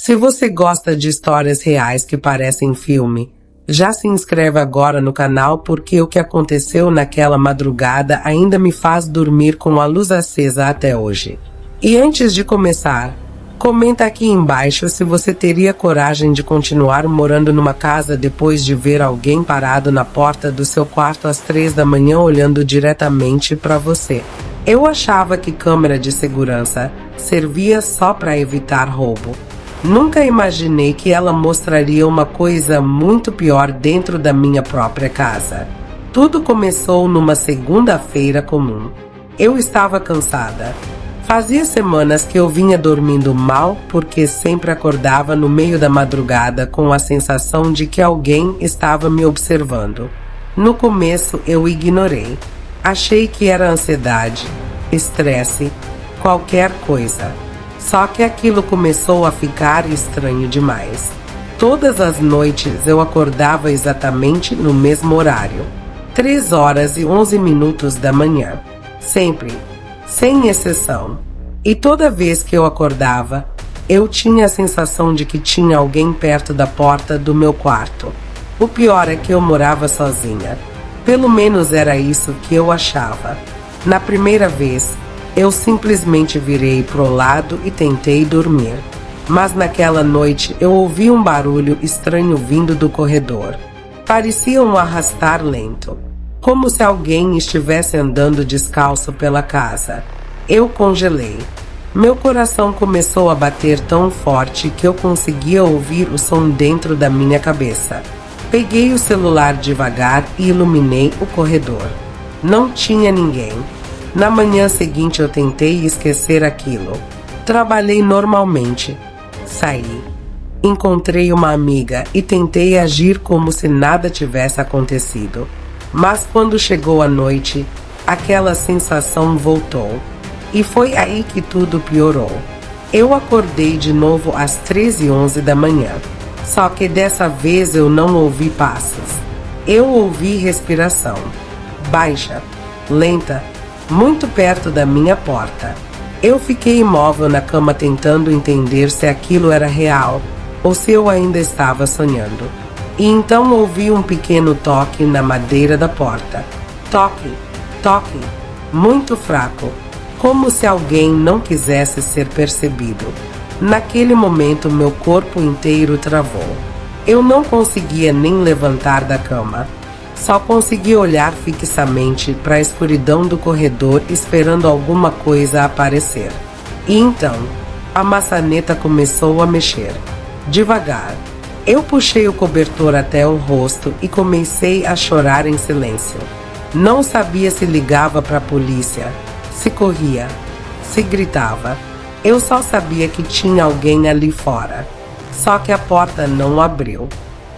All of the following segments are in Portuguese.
Se você gosta de histórias reais que parecem filme, já se inscreve agora no canal porque o que aconteceu naquela madrugada ainda me faz dormir com a luz acesa até hoje. E antes de começar, comenta aqui embaixo se você teria coragem de continuar morando numa casa depois de ver alguém parado na porta do seu quarto às 3 da manhã olhando diretamente para você. Eu achava que câmera de segurança servia só para evitar roubo. Nunca imaginei que ela mostraria uma coisa muito pior dentro da minha própria casa. Tudo começou numa segunda-feira comum. Eu estava cansada. Fazia semanas que eu vinha dormindo mal porque sempre acordava no meio da madrugada com a sensação de que alguém estava me observando. No começo eu ignorei. Achei que era ansiedade, estresse, qualquer coisa. Só que aquilo começou a ficar estranho demais. Todas as noites eu acordava exatamente no mesmo horário, 3 horas e 11 minutos da manhã. Sempre, sem exceção. E toda vez que eu acordava, eu tinha a sensação de que tinha alguém perto da porta do meu quarto. O pior é que eu morava sozinha. Pelo menos era isso que eu achava. Na primeira vez, eu simplesmente virei pro lado e tentei dormir. Mas naquela noite eu ouvi um barulho estranho vindo do corredor. Parecia um arrastar lento, como se alguém estivesse andando descalço pela casa. Eu congelei. Meu coração começou a bater tão forte que eu conseguia ouvir o som dentro da minha cabeça. Peguei o celular devagar e iluminei o corredor. Não tinha ninguém. Na manhã seguinte eu tentei esquecer aquilo. Trabalhei normalmente. Saí. Encontrei uma amiga e tentei agir como se nada tivesse acontecido. Mas quando chegou a noite, aquela sensação voltou. E foi aí que tudo piorou. Eu acordei de novo às 3h11 da manhã. Só que dessa vez eu não ouvi passos. Eu ouvi respiração. Baixa, lenta, muito perto da minha porta. Eu fiquei imóvel na cama tentando entender se aquilo era real ou se eu ainda estava sonhando. E então ouvi um pequeno toque na madeira da porta. Toque, toque, muito fraco, como se alguém não quisesse ser percebido. Naquele momento meu corpo inteiro travou. Eu não conseguia nem levantar da cama. Só consegui olhar fixamente para a escuridão do corredor esperando alguma coisa aparecer. E então, a maçaneta começou a mexer. Devagar. Eu puxei o cobertor até o rosto e comecei a chorar em silêncio. Não sabia se ligava para a polícia, se corria, se gritava. Eu só sabia que tinha alguém ali fora. Só que a porta não abriu.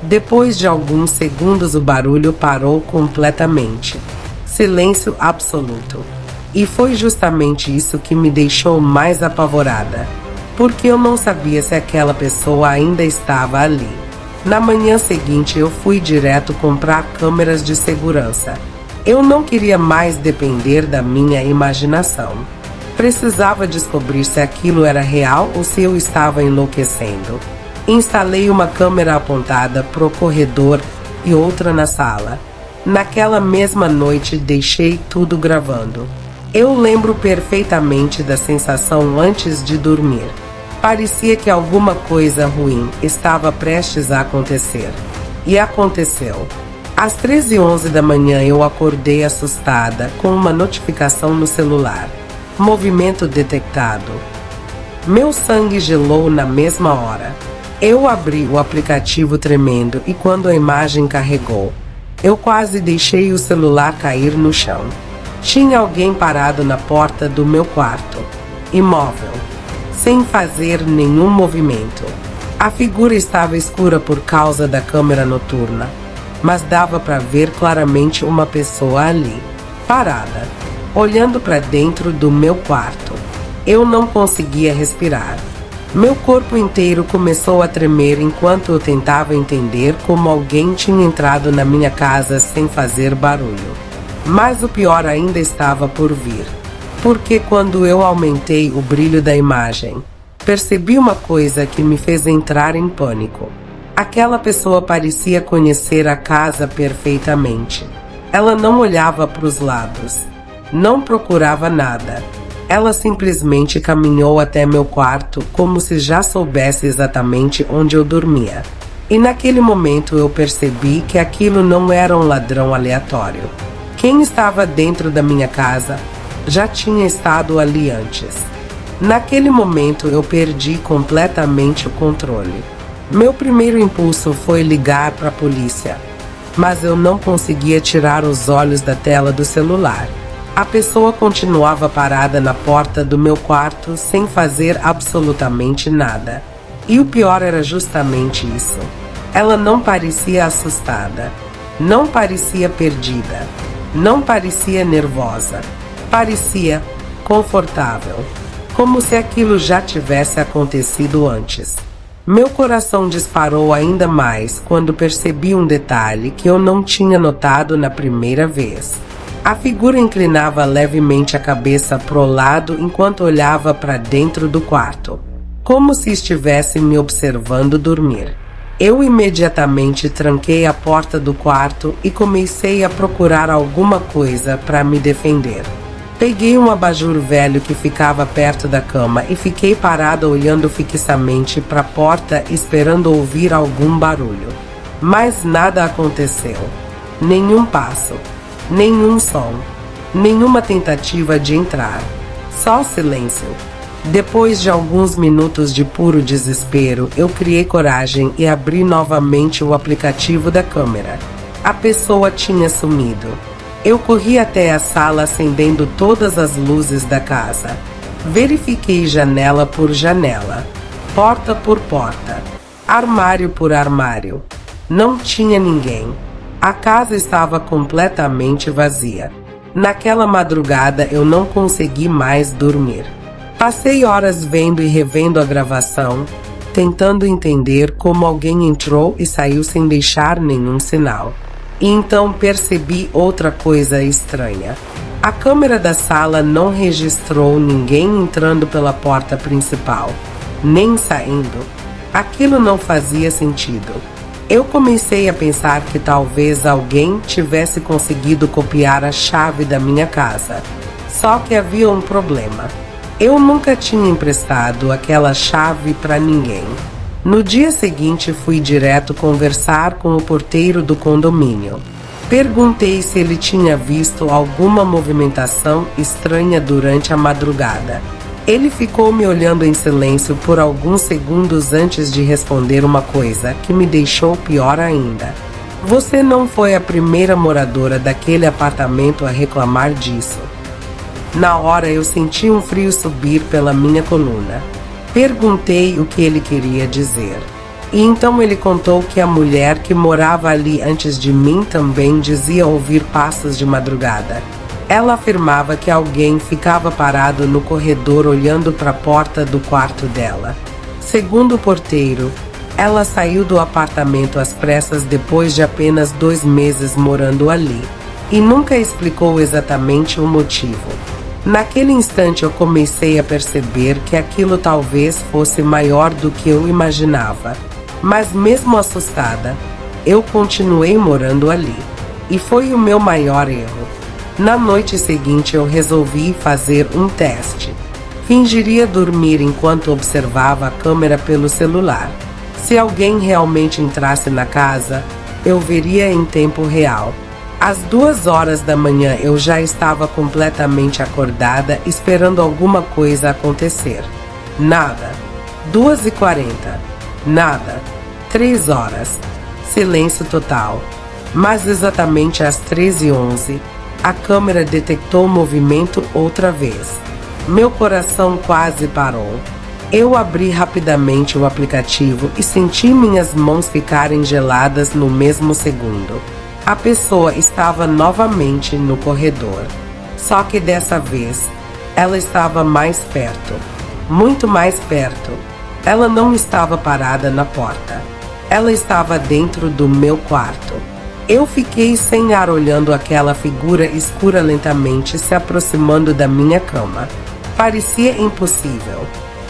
Depois de alguns segundos o barulho parou completamente. Silêncio absoluto. E foi justamente isso que me deixou mais apavorada, porque eu não sabia se aquela pessoa ainda estava ali. Na manhã seguinte eu fui direto comprar câmeras de segurança. Eu não queria mais depender da minha imaginação. Precisava descobrir se aquilo era real ou se eu estava enlouquecendo. Instalei uma câmera apontada pro corredor e outra na sala. Naquela mesma noite deixei tudo gravando. Eu lembro perfeitamente da sensação antes de dormir. Parecia que alguma coisa ruim estava prestes a acontecer. E aconteceu. Às 3h11 da manhã eu acordei assustada com uma notificação no celular. Movimento detectado. Meu sangue gelou na mesma hora. Eu abri o aplicativo tremendo e quando a imagem carregou, eu quase deixei o celular cair no chão. Tinha alguém parado na porta do meu quarto, imóvel, sem fazer nenhum movimento. A figura estava escura por causa da câmera noturna, mas dava para ver claramente uma pessoa ali, parada, olhando para dentro do meu quarto. Eu não conseguia respirar. Meu corpo inteiro começou a tremer enquanto eu tentava entender como alguém tinha entrado na minha casa sem fazer barulho. Mas o pior ainda estava por vir, porque quando eu aumentei o brilho da imagem, percebi uma coisa que me fez entrar em pânico. Aquela pessoa parecia conhecer a casa perfeitamente. Ela não olhava para os lados, não procurava nada. Ela simplesmente caminhou até meu quarto como se já soubesse exatamente onde eu dormia. E naquele momento eu percebi que aquilo não era um ladrão aleatório. Quem estava dentro da minha casa já tinha estado ali antes. Naquele momento eu perdi completamente o controle. Meu primeiro impulso foi ligar para a polícia, mas eu não conseguia tirar os olhos da tela do celular. A pessoa continuava parada na porta do meu quarto sem fazer absolutamente nada. E o pior era justamente isso. Ela não parecia assustada, não parecia perdida, não parecia nervosa. Parecia confortável, como se aquilo já tivesse acontecido antes. Meu coração disparou ainda mais quando percebi um detalhe que eu não tinha notado na primeira vez. A figura inclinava levemente a cabeça pro lado enquanto olhava para dentro do quarto, como se estivesse me observando dormir. Eu imediatamente tranquei a porta do quarto e comecei a procurar alguma coisa para me defender. Peguei um abajur velho que ficava perto da cama e fiquei parada olhando fixamente para a porta esperando ouvir algum barulho. Mas nada aconteceu. Nenhum passo, nenhum som, nenhuma tentativa de entrar. Só silêncio. Depois de alguns minutos de puro desespero, eu criei coragem e abri novamente o aplicativo da câmera. A pessoa tinha sumido. Eu corri até a sala acendendo todas as luzes da casa. Verifiquei janela por janela, porta por porta, armário por armário. Não tinha ninguém. A casa estava completamente vazia. Naquela madrugada eu não consegui mais dormir. Passei horas vendo e revendo a gravação, tentando entender como alguém entrou e saiu sem deixar nenhum sinal. E então percebi outra coisa estranha. A câmera da sala não registrou ninguém entrando pela porta principal, nem saindo. Aquilo não fazia sentido. Eu comecei a pensar que talvez alguém tivesse conseguido copiar a chave da minha casa. Só que havia um problema. Eu nunca tinha emprestado aquela chave para ninguém. No dia seguinte, fui direto conversar com o porteiro do condomínio. Perguntei se ele tinha visto alguma movimentação estranha durante a madrugada. Ele ficou me olhando em silêncio por alguns segundos antes de responder uma coisa que me deixou pior ainda. Você não foi a primeira moradora daquele apartamento a reclamar disso. Na hora eu senti um frio subir pela minha coluna. Perguntei o que ele queria dizer. E então ele contou que a mulher que morava ali antes de mim também dizia ouvir passos de madrugada. Ela afirmava que alguém ficava parado no corredor olhando para a porta do quarto dela. Segundo o porteiro, ela saiu do apartamento às pressas depois de apenas 2 meses morando ali. E nunca explicou exatamente o motivo. Naquele instante eu comecei a perceber que aquilo talvez fosse maior do que eu imaginava. Mas mesmo assustada, eu continuei morando ali. E foi o meu maior erro. Na noite seguinte eu resolvi fazer um teste. Fingiria dormir enquanto observava a câmera pelo celular. Se alguém realmente entrasse na casa, eu veria em tempo real. Às 2 horas da manhã eu já estava completamente acordada esperando alguma coisa acontecer. Nada. 2h40. Nada. 3 horas. Silêncio total. Mas exatamente às 13h11, a câmera detectou o movimento outra vez. Meu coração quase parou. Eu abri rapidamente o aplicativo e senti minhas mãos ficarem geladas no mesmo segundo. A pessoa estava novamente no corredor. Só que dessa vez, ela estava mais perto. Muito mais perto. Ela não estava parada na porta. Ela estava dentro do meu quarto. Eu fiquei sem ar olhando aquela figura escura lentamente se aproximando da minha cama. Parecia impossível.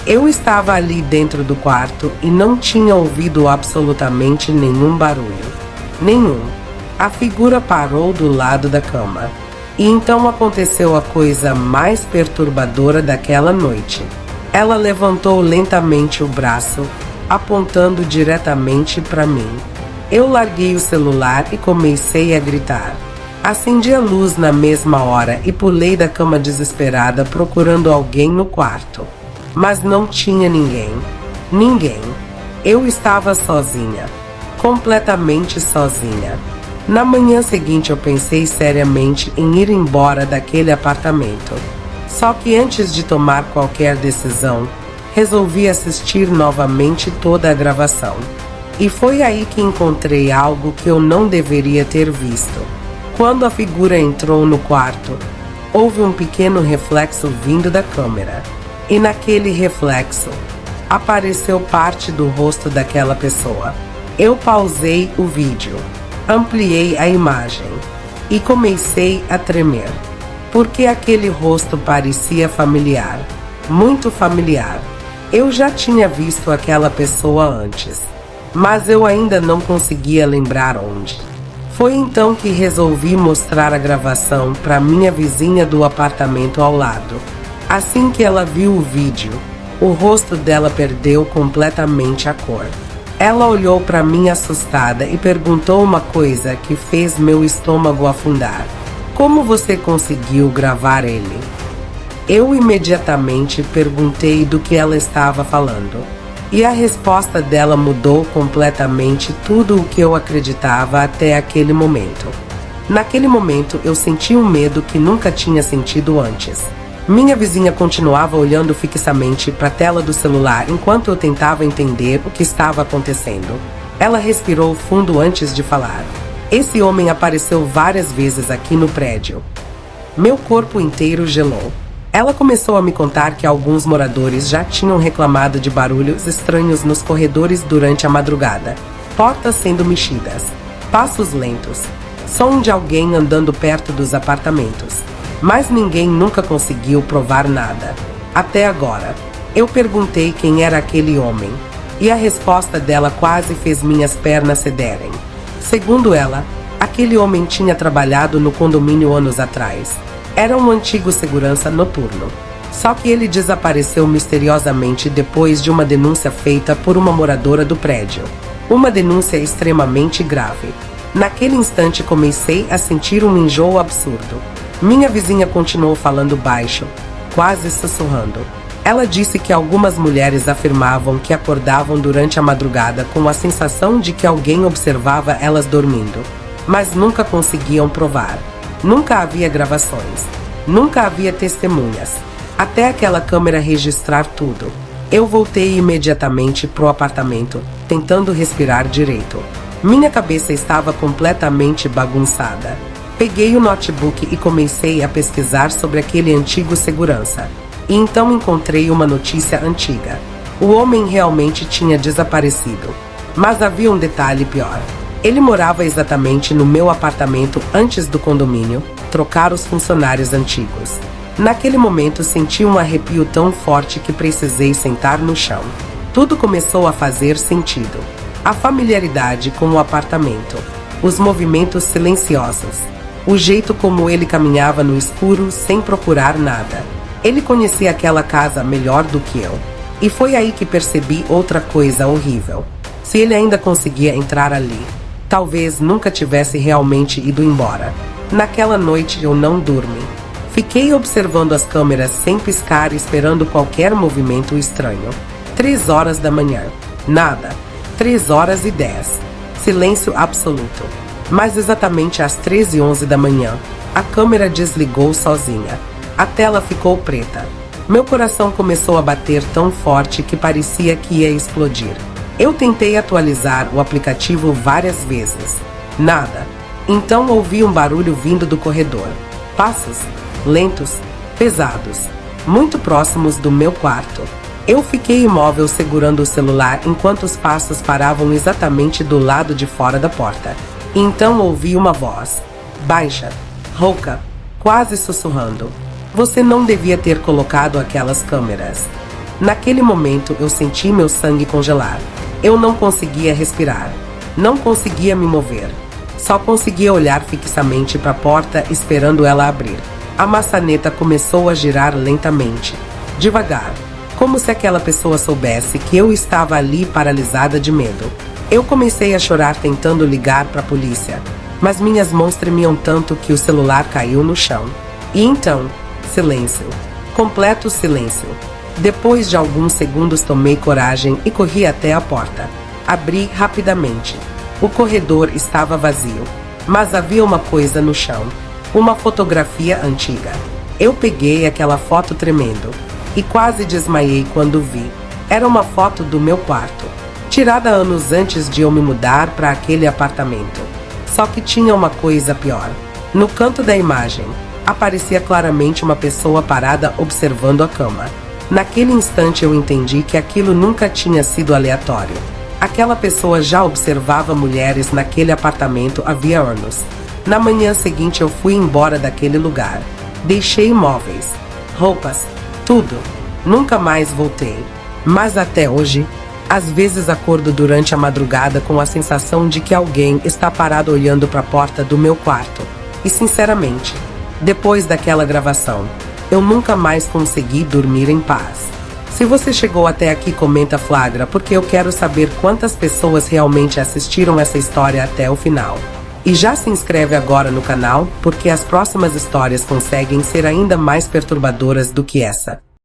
Eu estava ali dentro do quarto e não tinha ouvido absolutamente nenhum barulho. Nenhum. A figura parou do lado da cama. E então aconteceu a coisa mais perturbadora daquela noite. Ela levantou lentamente o braço, apontando diretamente para mim. Eu larguei o celular e comecei a gritar. Acendi a luz na mesma hora e pulei da cama desesperada procurando alguém no quarto. Mas não tinha ninguém. Ninguém. Eu estava sozinha. Completamente sozinha. Na manhã seguinte eu pensei seriamente em ir embora daquele apartamento. Só que antes de tomar qualquer decisão, resolvi assistir novamente toda a gravação. E foi aí que encontrei algo que eu não deveria ter visto. Quando a figura entrou no quarto, houve um pequeno reflexo vindo da câmera. E naquele reflexo, apareceu parte do rosto daquela pessoa. Eu pausei o vídeo, ampliei a imagem e comecei a tremer. Porque aquele rosto parecia familiar, muito familiar. Eu já tinha visto aquela pessoa antes, mas eu ainda não conseguia lembrar onde. Foi então que resolvi mostrar a gravação para minha vizinha do apartamento ao lado. Assim que ela viu o vídeo, o rosto dela perdeu completamente a cor. Ela olhou para mim assustada e perguntou uma coisa que fez meu estômago afundar. Como você conseguiu gravar ele? Eu imediatamente perguntei do que ela estava falando. E a resposta dela mudou completamente tudo o que eu acreditava até aquele momento. Naquele momento eu senti um medo que nunca tinha sentido antes. Minha vizinha continuava olhando fixamente para a tela do celular enquanto eu tentava entender o que estava acontecendo. Ela respirou fundo antes de falar. Esse homem apareceu várias vezes aqui no prédio. Meu corpo inteiro gelou. Ela começou a me contar que alguns moradores já tinham reclamado de barulhos estranhos nos corredores durante a madrugada. Portas sendo mexidas, passos lentos, som de alguém andando perto dos apartamentos. Mas ninguém nunca conseguiu provar nada. Até agora. Eu perguntei quem era aquele homem. E a resposta dela quase fez minhas pernas cederem. Segundo ela, aquele homem tinha trabalhado no condomínio anos atrás. Era um antigo segurança noturno. Só que ele desapareceu misteriosamente depois de uma denúncia feita por uma moradora do prédio. Uma denúncia extremamente grave. Naquele instante comecei a sentir um enjoo absurdo. Minha vizinha continuou falando baixo, quase sussurrando. Ela disse que algumas mulheres afirmavam que acordavam durante a madrugada com a sensação de que alguém observava elas dormindo, mas nunca conseguiam provar. Nunca havia gravações, nunca havia testemunhas, até aquela câmera registrar tudo. Eu voltei imediatamente pro apartamento, tentando respirar direito. Minha cabeça estava completamente bagunçada. Peguei o notebook e comecei a pesquisar sobre aquele antigo segurança. E então encontrei uma notícia antiga. O homem realmente tinha desaparecido. Mas havia um detalhe pior. Ele morava exatamente no meu apartamento antes do condomínio trocar os funcionários antigos. Naquele momento senti um arrepio tão forte que precisei sentar no chão. Tudo começou a fazer sentido. A familiaridade com o apartamento. Os movimentos silenciosos. O jeito como ele caminhava no escuro sem procurar nada. Ele conhecia aquela casa melhor do que eu. E foi aí que percebi outra coisa horrível. Se ele ainda conseguia entrar ali, talvez nunca tivesse realmente ido embora. Naquela noite eu não dormi. Fiquei observando as câmeras sem piscar, esperando qualquer movimento estranho. 3 horas da manhã. Nada. 3 horas e 10. Silêncio absoluto. Mas exatamente às 13h11 da manhã, a câmera desligou sozinha. A tela ficou preta. Meu coração começou a bater tão forte que parecia que ia explodir. Eu tentei atualizar o aplicativo várias vezes. Nada. Então ouvi um barulho vindo do corredor. Passos lentos, pesados, muito próximos do meu quarto. Eu fiquei imóvel segurando o celular enquanto os passos paravam exatamente do lado de fora da porta. Então ouvi uma voz, baixa, rouca, quase sussurrando. Você não devia ter colocado aquelas câmeras. Naquele momento eu senti meu sangue congelar. Eu não conseguia respirar. Não conseguia me mover. Só conseguia olhar fixamente para a porta esperando ela abrir. A maçaneta começou a girar lentamente, devagar, como se aquela pessoa soubesse que eu estava ali paralisada de medo. Eu comecei a chorar tentando ligar para a polícia, mas minhas mãos tremiam tanto que o celular caiu no chão. E então, silêncio. Completo silêncio. Depois de alguns segundos tomei coragem e corri até a porta. Abri rapidamente. O corredor estava vazio, mas havia uma coisa no chão. Uma fotografia antiga. Eu peguei aquela foto tremendo e quase desmaiei quando vi. Era uma foto do meu quarto, tirada anos antes de eu me mudar para aquele apartamento. Só que tinha uma coisa pior. No canto da imagem, aparecia claramente uma pessoa parada observando a cama. Naquele instante eu entendi que aquilo nunca tinha sido aleatório. Aquela pessoa já observava mulheres naquele apartamento havia anos. Na manhã seguinte eu fui embora daquele lugar. Deixei móveis, roupas, tudo. Nunca mais voltei. Mas até hoje, às vezes acordo durante a madrugada com a sensação de que alguém está parado olhando para a porta do meu quarto. E sinceramente, depois daquela gravação, eu nunca mais consegui dormir em paz. Se você chegou até aqui, comenta flagra, porque eu quero saber quantas pessoas realmente assistiram essa história até o final. E já se inscreve agora no canal, porque as próximas histórias conseguem ser ainda mais perturbadoras do que essa.